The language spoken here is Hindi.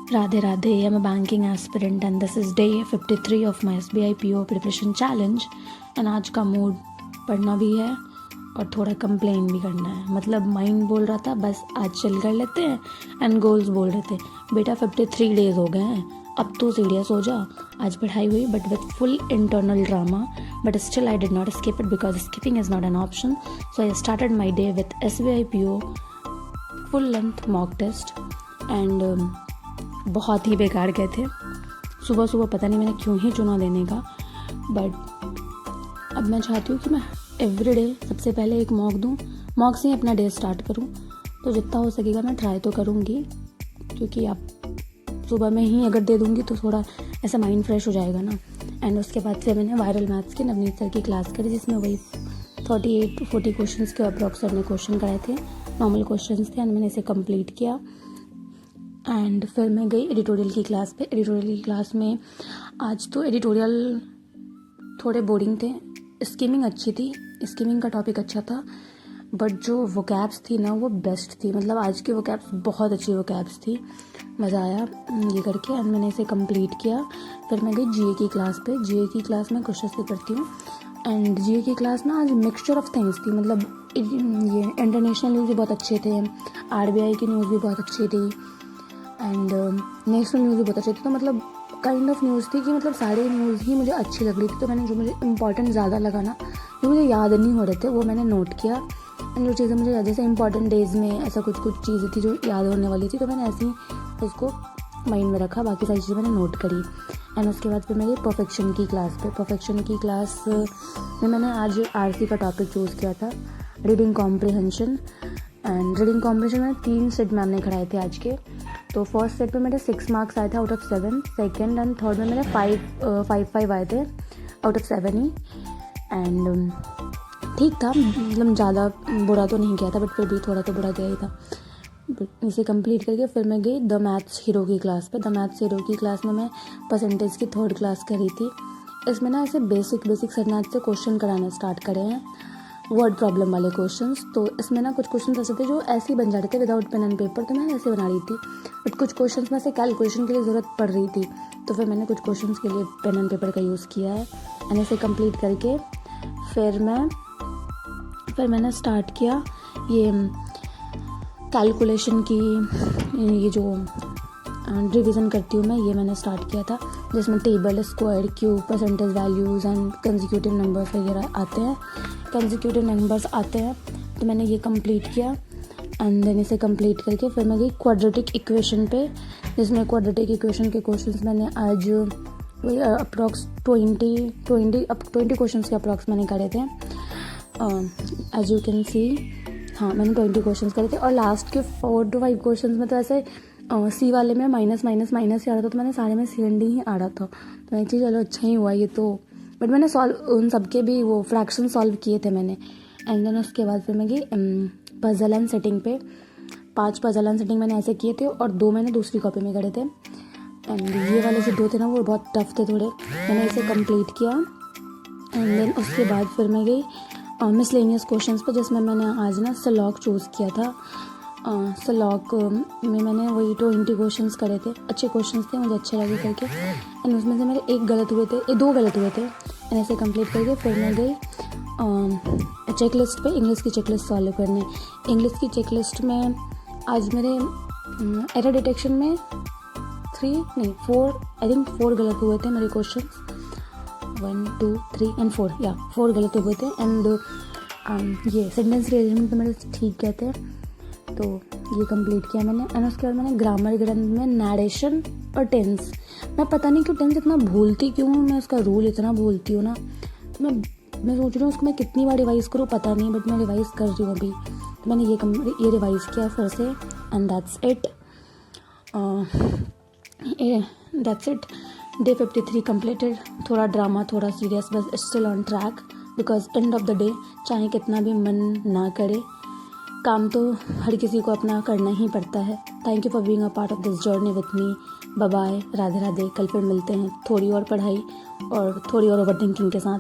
Radhe Radhe, I'm a banking aspirant and this is day 53 of my SBI PO preparation challenge and आज का मूड पढ़ना भी है और थोड़ा कंप्लेन भी करना है। मतलब माइंड बोल रहा था बस आज चिल कर लेते हैं एंड गोल्स बोल रहे थे बेटा 53 डेज हो गए हैं, अब तो सीरियस हो जा। आज पढ़ाई हुई but with full internal drama, but still I did not skip it because skipping is not an option. So I started my day with SBI PO full length mock test and बहुत ही बेकार गए थे। सुबह सुबह पता नहीं मैंने क्यों ही चुना देने का, बट अब मैं चाहती हूँ कि मैं एवरीडे सबसे पहले एक मॉक दूँ, मॉक से ही अपना डे स्टार्ट करूँ। तो जितना हो सकेगा मैं ट्राई तो करूँगी, क्योंकि आप सुबह में ही अगर दे दूँगी तो थोड़ा ऐसा माइंड फ्रेश हो जाएगा ना। एंड उसके बाद फिर मैंने वायरल मैथ्स की नवनीत सर की क्लास करी, जिसमें वही 38 to 40 क्वेश्चन के अप्रॉक्स सर ने क्वेश्चन कराए थे, नॉर्मल क्वेश्चन थे एंड मैंने इसे कंप्लीट किया। एंड फिर मैं गई एडिटोरियल की क्लास पे। एडिटोरियल की क्लास में आज तो एडिटोरियल थोड़े बोरिंग थे, स्कीमिंग अच्छी थी, स्कीमिंग का टॉपिक अच्छा था, बट जो वोकैब्स थी ना वो बेस्ट थी। मतलब आज की वोकैब्स बहुत अच्छी वोकैब्स थी, मज़ा आया ये करके एंड मैंने इसे कंप्लीट किया। फिर मैं गई GA की क्लास पे। GA की क्लास में क्वेश्चन से करती हूँ एंड GA की क्लास ना आज मिक्सचर ऑफ थिंग्स थी। मतलब ये इंटरनेशनल न्यूज़ भी बहुत अच्छे थे, RBI की न्यूज़ भी बहुत अच्छी थी एंड नेशनल न्यूज़ भी बहुत अच्छी थी। तो मतलब काइंड ऑफ न्यूज़ थी कि मतलब सारी न्यूज़ ही मुझे अच्छी लग रही थी। तो मैंने जो मुझे इंपॉर्टेंट ज़्यादा लगा ना, जो मुझे याद नहीं हो रहे थे, वो मैंने नोट किया। एंड जो चीज़ें मुझे जैसे इंपॉर्टेंट डेज में ऐसा कुछ चीज़ें थी जो याद होने वाली थी, तो मैंने ऐसे ही उसको माइंड में रखा, बाकी सारी चीज़ें मैंने नोट करी। एंड उसके बाद फिर मेरी परफेक्शन की क्लास पे, परफेक्शन की क्लास में मैंने आज RC का टॉपिक चूज़ किया था, reading comprehension. And reading comprehension में 3 सेट मैम ने कराए थे आज के। तो फर्स्ट सेट पे मेरे 6 मार्क्स आए थे out of 7, second and third में मेरे 5 आए थे आउट ऑफ 7 ही। एंड ठीक था, मतलब ज़्यादा बुरा तो नहीं किया था, बट फिर भी थोड़ा तो बुरा गया ही था। इसे कंप्लीट करके फिर मैं गई द मैथ्स हीरो की क्लास पे। द मैथ्स हीरो की क्लास में मैं परसेंटेज की 3rd क्लास करी थी। इसमें ना ऐसे बेसिक सरनाथ से क्वेश्चन कराने स्टार्ट करे हैं, वर्ड प्रॉब्लम वाले क्वेश्चंस। तो इसमें ना कुछ क्वेश्चंस ऐसे थे जो ऐसे ही बन जा रहे थे विदाउट पेन एंड पेपर, तो मैं ऐसे बना रही थी। बट कुछ क्वेश्चंस में से कैलकुलेशन के लिए ज़रूरत पड़ रही थी, तो फिर मैंने कुछ क्वेश्चंस के लिए पेन एंड पेपर का यूज़ किया है। एंड इसे कंप्लीट करके फिर मैंने स्टार्ट किया ये कैलकुलेशन की, ये जो रिवीजन करती हूँ मैं, ये मैंने स्टार्ट किया था, जिसमें table, square, cube, percentage values and consecutive numbers वगैरह आते हैं, कंसेक्यूटिव नंबर्स आते हैं। तो मैंने ये कंप्लीट किया एंड देन इसे कंप्लीट करके फिर मैं गई क्वाड्रेटिक इक्वेशन पे, जिसमें क्वाड्रेटिक इक्वेशन के क्वेश्चंस मैंने आज वही अप्रॉक्स 20 क्वेश्चंस के अप्रॉक्स मैंने करे थे। एज यू कैन सी, हाँ मैंने 20 क्वेश्चंस करे थे। और लास्ट के 4 to 5 क्वेश्चंस में तो ऐसे C वाले में माइनस ही आ रहा था, तो मैंने सारे में CND ही आ रहा था। तो मैं चीज़ चलो अच्छा ही हुआ ये तो, बट मैंने उन सबके भी वो फ्रैक्शन सॉल्व किए थे मैंने। एंड देन उसके बाद फिर मैं गई पजल एंड सेटिंग पे। 5 पजल एंड सेटिंग मैंने ऐसे किए थे और 2 मैंने दूसरी कॉपी में करे थे। एंड ये वाले जो 2 थे ना वो बहुत टफ थे थोड़े, मैंने इसे कंप्लीट किया। एंड देन उसके बाद फिर मैं गई मिसलेनियस क्वेश्चंस पे, जिसमें मैंने आज ना सलॉक चूज़ किया था। सलॉक में मैंने वही 20 क्वेश्चंस करे थे, अच्छे क्वेश्चंस थे, मुझे अच्छे लगे करके। एंड उसमें से मेरे 2 गलत हुए थे। एंड ऐसे कंप्लीट करके फिर मैं गई चेकलिस्ट पे, इंग्लिश की चेकलिस्ट सॉल्व करने। इंग्लिश की चेकलिस्ट में आज मेरे एरर डिटेक्शन में 4 गलत हुए थे मेरे क्वेश्चंस। 1 2 3 एंड 4 या 4 गलत हुए थे। एंड ये सेंटेंस अरेंजमेंट तो मेरे ठीक गए थे, तो ये कंप्लीट किया मैंने। एंड उसके बाद मैंने ग्रामर ग्रंथ में नरेशन और टेंस, मैं पता नहीं क्यों टेंस इतना भूलती क्यों हूँ, मैं उसका रूल इतना भूलती हूँ ना, तो मैं सोच रही हूँ उसको मैं कितनी बार रिवाइज़ करूँ पता नहीं, बट मैं रिवाइज़ कर रही हूँ अभी। तो मैंने ये रिवाइज़ किया फिर से and that's it. Day 53 completed. थोड़ा ड्रामा, थोड़ा सीरियस, बस still on track because end of the day चाहे कितना भी मन ना करे, काम तो हर किसी को अपना करना ही पड़ता है। Thank you for being a part of this journey with me. Bye bye, Radhe Radhe. कल फिर मिलते हैं थोड़ी और पढ़ाई और थोड़ी और ओवर थिंकिंग के साथ।